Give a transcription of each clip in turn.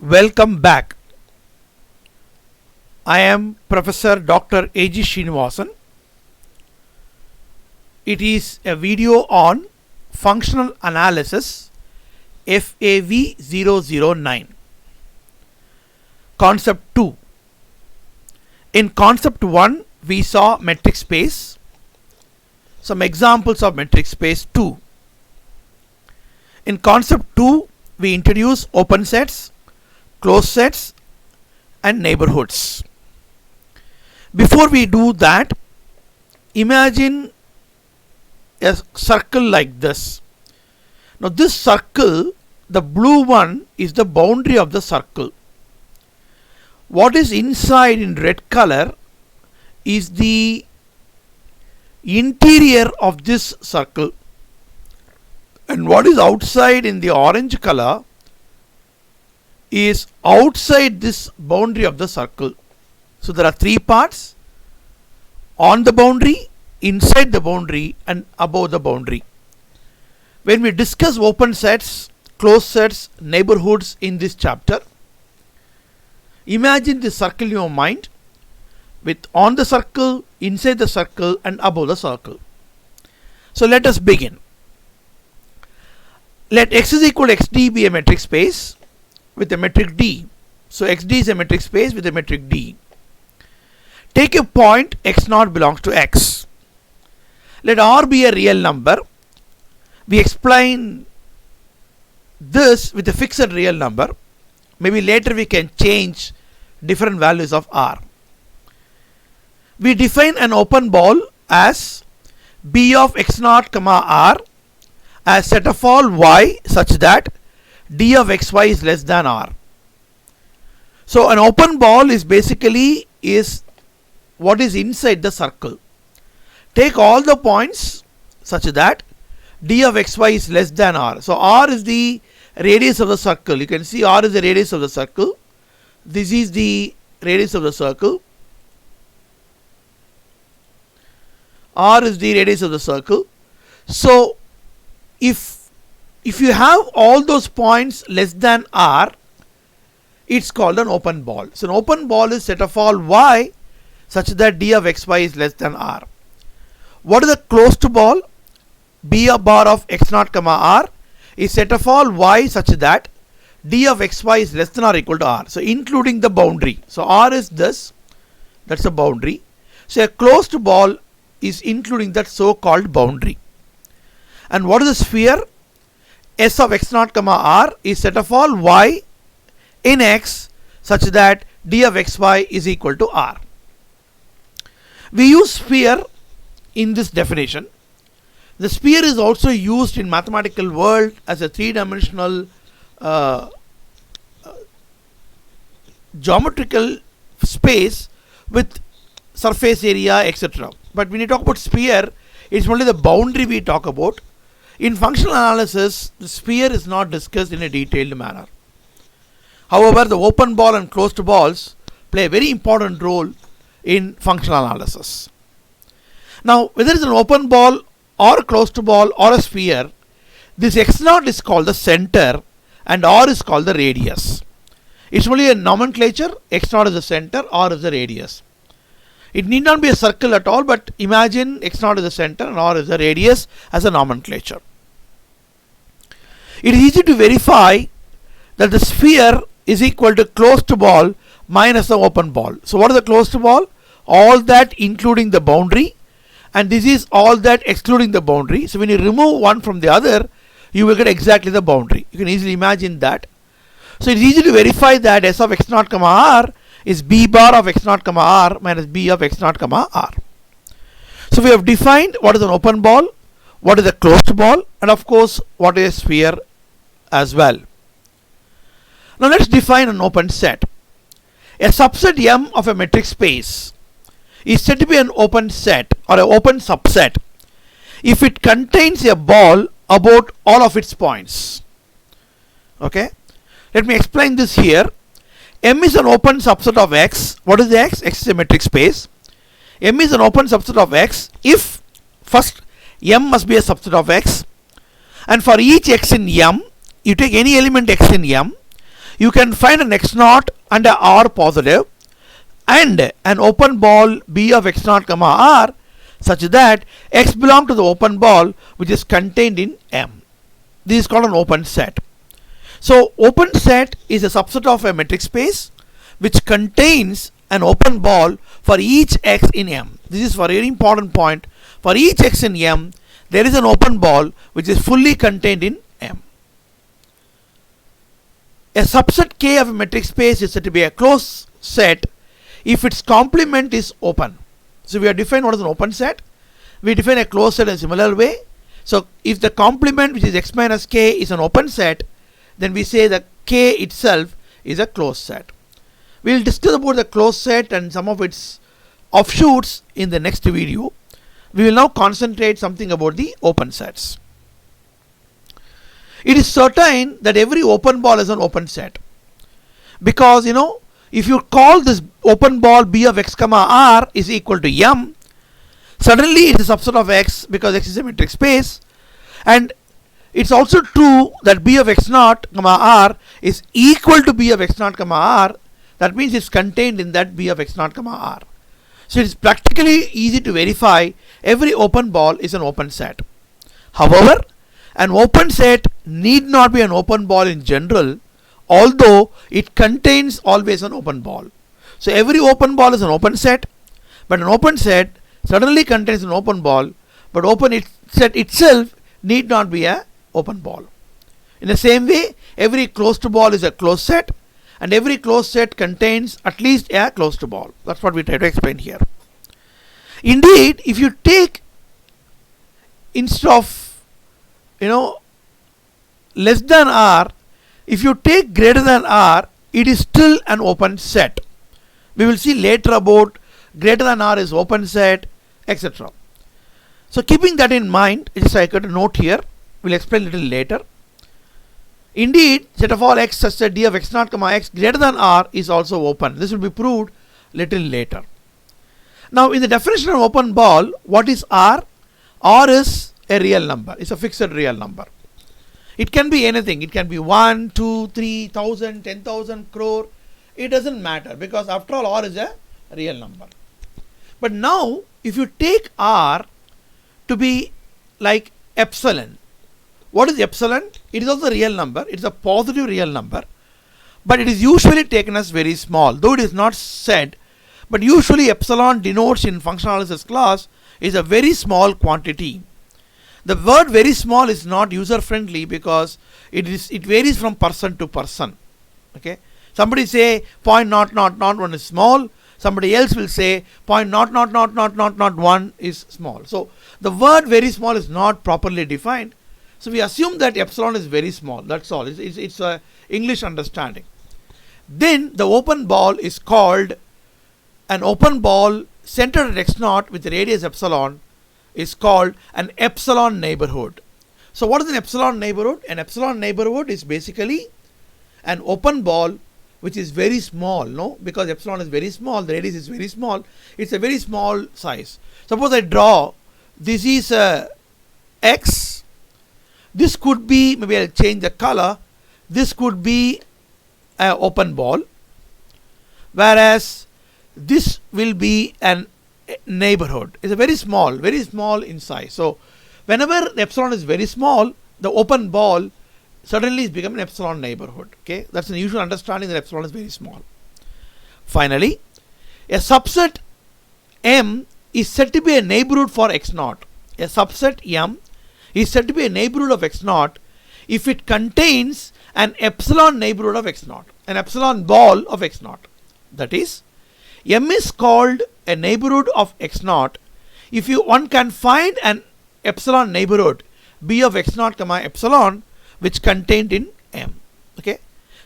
Welcome back. I am Professor Dr. A.G. Srinivasan. It is a video on functional analysis FAV 009. Concept 2. In concept 1 we saw metric space. Some examples of metric space 2. In concept 2 we introduce open sets, closed sets and neighborhoods. Before we do that, imagine a circle like this. Now this circle, the blue one is the boundary of the circle. What is inside in red color is the interior of this circle, and what is outside in the orange color is outside this boundary of the circle. So there are three parts: on the boundary, inside the boundary and above the boundary. When we discuss open sets, closed sets, neighborhoods in this chapter, imagine this circle in your mind with on the circle, inside the circle and above the circle. So let us begin. Let x is equal to xd be a metric space with a metric d. So xd is a metric space with a metric d. Take a point x0 belongs to x. Let r be a real number. We explain this with a fixed real number. Maybe later we can change different values of r. We define an open ball as b of x0 comma r as set of all y such that d of xy is less than r. So an open ball is basically what is inside the circle. Take all the points such that d of xy is less than r. So r is the radius of the circle. You can see r is the radius of the circle. This is the radius of the circle. R is the radius of the circle. So if you have all those points less than r, it's called an open ball. So an open ball is set of all y such that d of xy is less than r. What is a closed ball? B of bar of x0 comma r is set of all y such that d of xy is less than or equal to r. So including the boundary. So r is this, that's a boundary. So a closed ball is including that so called boundary. And what is a sphere? S of x0 comma r is set of all y in x such that d of xy is equal to r. We use sphere in this definition. The sphere is also used in mathematical world as a three-dimensional geometrical space with surface area, etc. But when you talk about sphere, it's only the boundary we talk about. In functional analysis, the sphere is not discussed in a detailed manner. However, the open ball and closed balls play a very important role in functional analysis. Now, whether it's an open ball or a closed ball or a sphere, this x0 is called the center and r is called the radius. It's only a nomenclature. X0 is the center, r is the radius. It need not be a circle at all, but imagine x0 is the center and r is the radius as a nomenclature. It is easy to verify that the sphere is equal to closed ball minus the open ball. So what is the closed ball? All that including the boundary, and this is all that excluding the boundary. So when you remove one from the other, you will get exactly the boundary. You can easily imagine that. So it's easy to verify that s of x0 comma r is b bar of x0 comma r minus b of x0 comma r. So we have defined what is an open ball, what is a closed ball, and of course what is a sphere as well. Now let's define an open set. A subset M of a metric space is said to be an open set or an open subset if it contains a ball about all of its points. Okay, let me explain this here. M is an open subset of X. What is X? X is a metric space. M is an open subset of X if first M must be a subset of X, and for each X in M, you take any element X in M, you can find an x naught and a r positive and an open ball B of x naught comma r such that x belongs to the open ball which is contained in M. This is called an open set. So open set is a subset of a metric space which contains an open ball for each x in M. This is a very important point. For each x in M, there is an open ball which is fully contained in M. A subset K of a metric space is said to be a closed set if its complement is open. So we have defined what is an open set. We define a closed set in a similar way. So if the complement, which is x minus k, is an open set, then we say that K itself is a closed set. We will discuss about the closed set and some of its offshoots in the next video. We will now concentrate something about the open sets. It is certain that every open ball is an open set, because if you call this open ball B of x comma r is equal to M, suddenly it is a subset of x because x is a metric space, and it's also true that B of x naught comma r is equal to B of x naught comma r. That means it's contained in that B of x naught comma r. So it is practically easy to verify every open ball is an open set. However, an open set need not be an open ball in general, although it contains always an open ball. So every open ball is an open set, but an open set certainly contains an open ball, but set itself need not be a open ball. In the same way, every closed ball is a closed set, and every closed set contains at least a closed ball. That's what we try to explain here. Indeed, if you take, instead of less than r, if you take greater than r, it is still an open set. We will see later about greater than r is open set, etc. So keeping that in mind, just I got a note here. We'll explain a little later. Indeed, set of all x such that d of x naught comma x greater than r is also open. This will be proved little later. Now in the definition of open ball, what is r? R is a real number. It's a fixed real number. It can be anything. It can be 1, 2, 3, 1000, 10,000, crore. It doesn't matter, because after all r is a real number. But now if you take r to be like epsilon, what is epsilon? It is also a real number. It is a positive real number, but it is usually taken as very small, though it is not said. But usually epsilon denotes in functional analysis class is a very small quantity. The word very small is not user friendly because it varies from person to person. Okay, somebody say 0.0001 is small. Somebody else will say 0.0001 is small. So the word very small is not properly defined. So we assume that epsilon is very small. That's all. It's a English understanding. Then the open ball is called an open ball centered at x naught with the radius epsilon is called an epsilon neighborhood. So what is an epsilon neighborhood? An epsilon neighborhood is basically an open ball which is very small, because epsilon is very small, the radius is very small. It's a very small size. Suppose I draw, this is x. This could be, maybe I'll change the color. This could be an open ball, whereas this will be an neighborhood. It's a very small in size. So whenever the epsilon is very small, the open ball suddenly is becoming an epsilon neighborhood. Okay, that's an usual understanding that epsilon is very small. Finally, a subset M is said to be a neighborhood for x naught. A subset M is said to be a neighborhood of x naught if it contains an epsilon neighborhood of x naught, an epsilon ball of x naught. That is, M is called a neighborhood of x naught if one can find an epsilon neighborhood B of x naught comma epsilon which contained in M. Okay,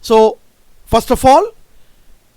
so first of all,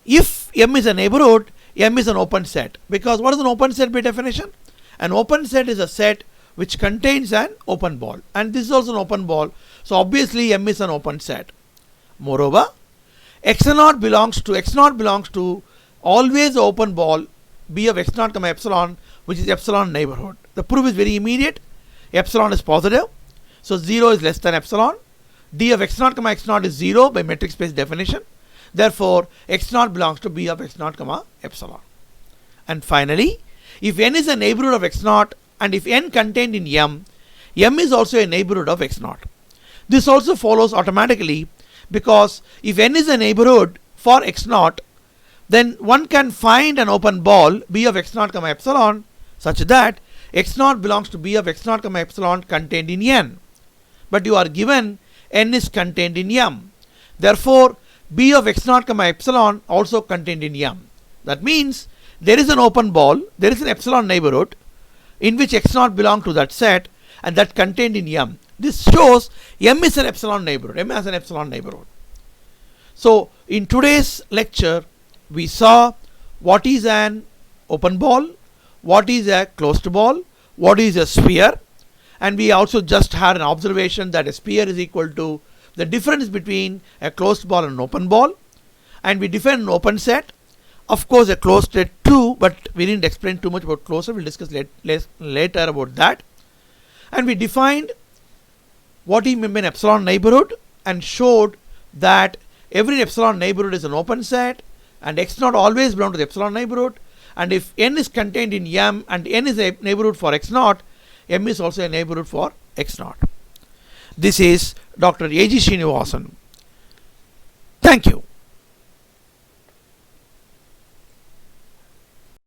if M is a neighborhood, M is an open set, because what is an open set by definition? An open set is a set which contains an open ball, and this is also an open ball, so obviously M is an open set. Moreover, x naught belongs to always the open ball B of x naught comma epsilon which is epsilon neighborhood. The proof is very immediate. Epsilon is positive, so 0 is less than epsilon. D of x naught comma x naught is 0 by metric space definition. Therefore, x naught belongs to B of x naught comma epsilon. And finally, if n is a neighborhood of x naught and if n contained in M, M is also a neighborhood of x naught. This also follows automatically because if n is a neighborhood for x naught, then one can find an open ball B of x naught comma epsilon such that x naught belongs to B of x naught comma epsilon contained in n. But you are given n is contained in M. Therefore, B of x naught comma epsilon also contained in M. That means there is an open ball, there is an epsilon neighborhood in which x naught belongs to that set and that contained in M. This shows M is an epsilon neighborhood. M has an epsilon neighborhood. So in today's lecture, we saw what is an open ball, what is a closed ball, what is a sphere, and we also just had an observation that a sphere is equal to the difference between a closed ball and an open ball, and we define an open set, of course a closed set too, but we didn't explain too much about closed set. We'll discuss later about that. And we defined what is meant by an epsilon neighborhood and showed that every epsilon neighborhood is an open set and x naught always belongs to the epsilon neighborhood, and if n is contained in M and n is a neighborhood for x naught, M is also a neighborhood for x naught. This is Dr. A.G. Srinivasan. Thank you.